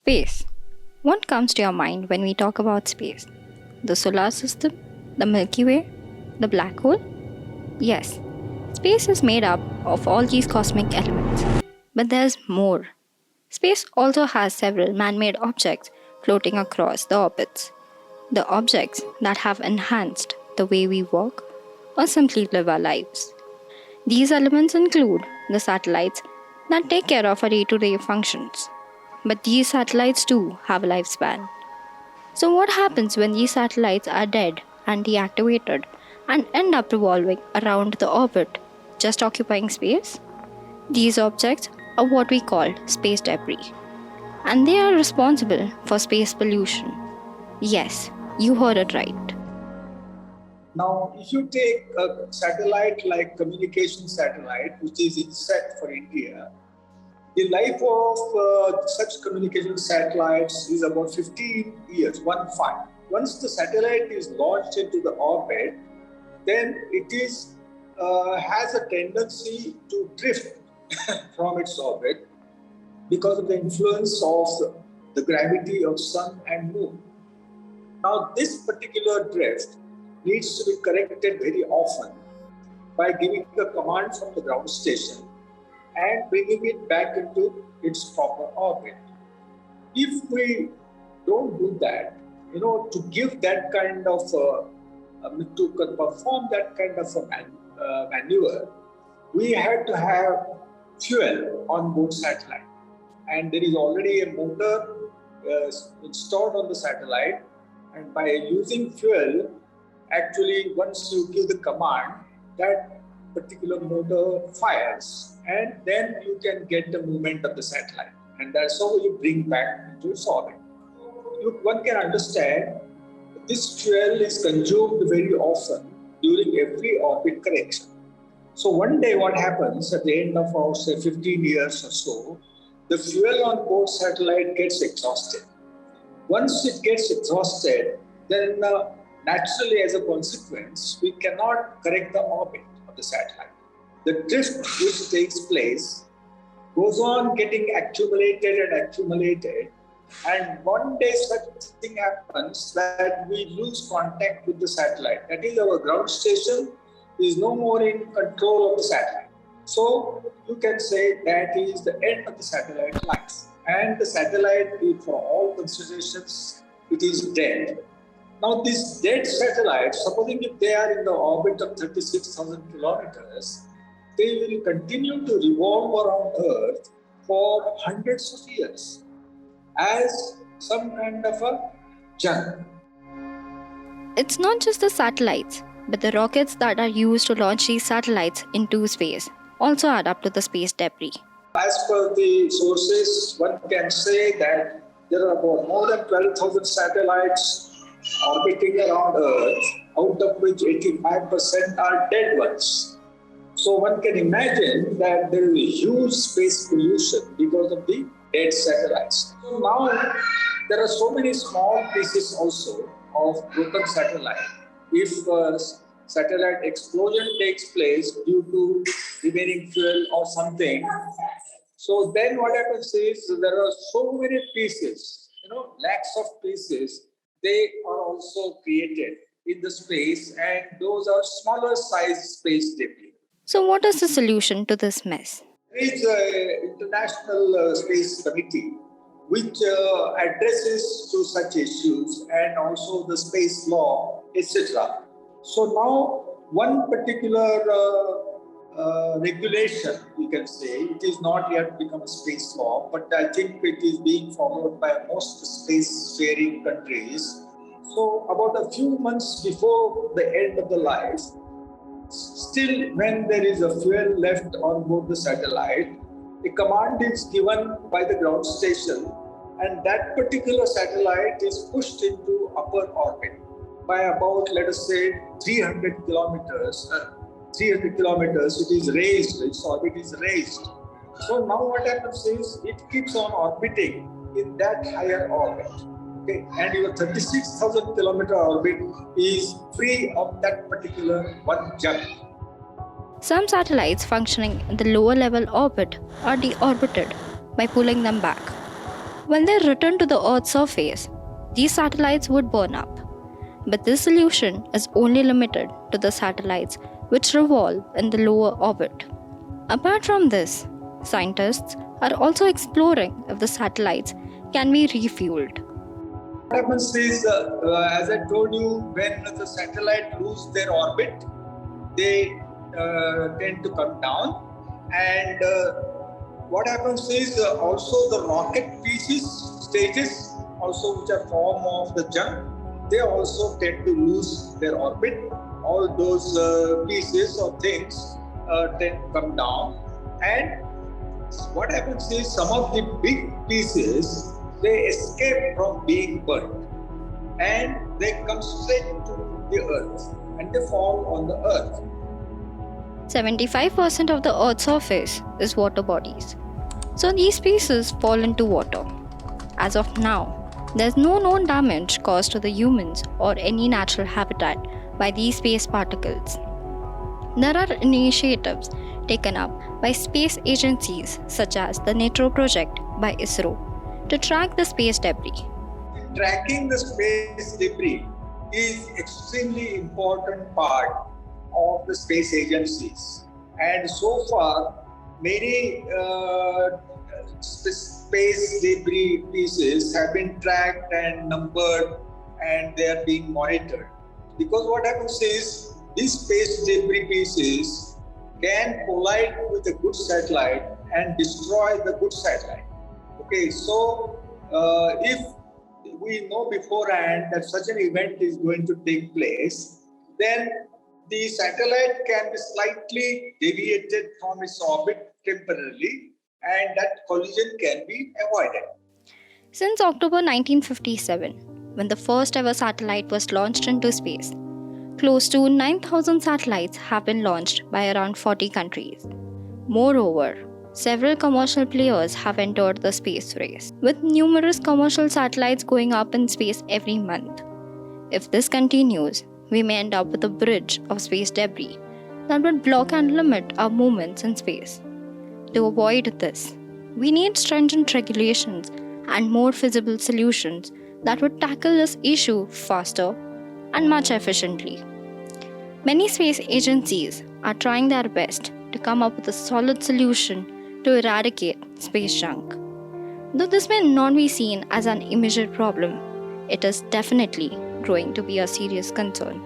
Space. What comes to your mind when we talk about space? The solar system? The Milky Way? The black hole? Yes, space is made up of all these cosmic elements. But there's more. Space also has several man made objects floating across the orbits. The objects that have enhanced the way we work or simply live our lives. These elements include the satellites that take care of our day to day functions. But these satellites too have a lifespan. So, what happens when these satellites are dead and deactivated and end up revolving around the orbit, just occupying space? These objects are what we call space debris, and they are responsible for space pollution. Yes, you heard it right. Now, if you take a satellite like communication satellite, which is INSET for India, the life of such communication satellites is about 15 years, 1-5. Once the satellite is launched into the orbit, then it has a tendency to drift from its orbit because of the influence of the gravity of sun and moon. Now, this particular drift needs to be corrected very often by giving a command from the ground station and bringing it back into its proper orbit. If we don't do that, to give that kind of, to perform that kind of a maneuver, we had to have fuel on board satellite. And there is already a motor installed on the satellite, and by using fuel, actually once you give the command, that particular motor fires, and then you can get the movement of the satellite, and that's how you bring back into its orbit. One can understand this fuel is consumed very often during every orbit correction. So one day what happens at the end of our, say, 15 years or so, the fuel on board satellite gets exhausted. Once it gets exhausted, then naturally as a consequence, we cannot correct the orbit of the satellite. The drift which takes place goes on getting accumulated, and one day such thing happens that we lose contact with the satellite. That is, our ground station is no more in control of the satellite. So you can say that is the end of the satellite life. And the satellite, for all considerations, it is dead. Now, these dead satellites, supposing if they are in the orbit of 36,000 kilometers, they will continue to revolve around Earth for hundreds of years as some kind of a junk. It's not just the satellites, but the rockets that are used to launch these satellites into space also add up to the space debris. As per the sources, one can say that there are about more than 12,000 satellites orbiting around Earth, out of which 85% are dead ones. So one can imagine that there is a huge space pollution because of the dead satellites. So now there are so many small pieces also of broken satellite. If satellite explosion takes place due to remaining fuel or something, so then what happens is there are so many pieces, lakhs of pieces, they are also created in the space, and those are smaller size space debris. So, what is the solution to this mess? There is an International Space Committee which addresses to such issues, and also the space law, etc. So now one particular regulation, you can say, it is not yet become a space law, but I think it is being followed by most space-faring countries. So about a few months before the end of the life, still when there is a fuel left on board the satellite, a command is given by the ground station, and that particular satellite is pushed into upper orbit by about, let us say, 300 kilometers. 300 kilometers, it is raised, its orbit is raised. So now what happens is it keeps on orbiting in that higher orbit. Okay? And your 36,000 kilometer orbit is free of that particular one junk. Some satellites functioning in the lower level orbit are deorbited by pulling them back. when they return to the Earth's surface, these satellites would burn up. But this solution is only limited to the satellites which revolve in the lower orbit. Apart from this, scientists are also exploring if the satellites can be refueled. What happens is, as I told you, when the satellite lose their orbit, they tend to come down. And what happens is also the rocket pieces, stages, also which are form of the junk, they also tend to lose their orbit. All those pieces or things tend to come down. And what happens is some of the big pieces, they escape from being burnt and they come straight to the earth and they fall on the earth. 75% of the Earth's surface is water bodies. So these pieces fall into water. As of now, there's no known damage caused to the humans or any natural habitat by these space particles. There are initiatives taken up by space agencies such as the NETRO project by ISRO to track the space debris. Tracking the space debris is extremely important part of the space agencies. And so far, many space debris pieces have been tracked and numbered and they are being monitored. Because what happens is, these space debris pieces can collide with a good satellite and destroy the good satellite. Okay, so if we know beforehand that such an event is going to take place, then the satellite can be slightly deviated from its orbit temporarily and that collision can be avoided. Since October 1957, when the first ever satellite was launched into space, close to 9,000 satellites have been launched by around 40 countries. Moreover, several commercial players have entered the space race, with numerous commercial satellites going up in space every month. If this continues, we may end up with a bridge of space debris that would block and limit our movements in space. To avoid this, we need stringent regulations and more feasible solutions that would tackle this issue faster and much efficiently. Many space agencies are trying their best to come up with a solid solution to eradicate space junk. Though this may not be seen as an immediate problem, it is definitely growing to be a serious concern.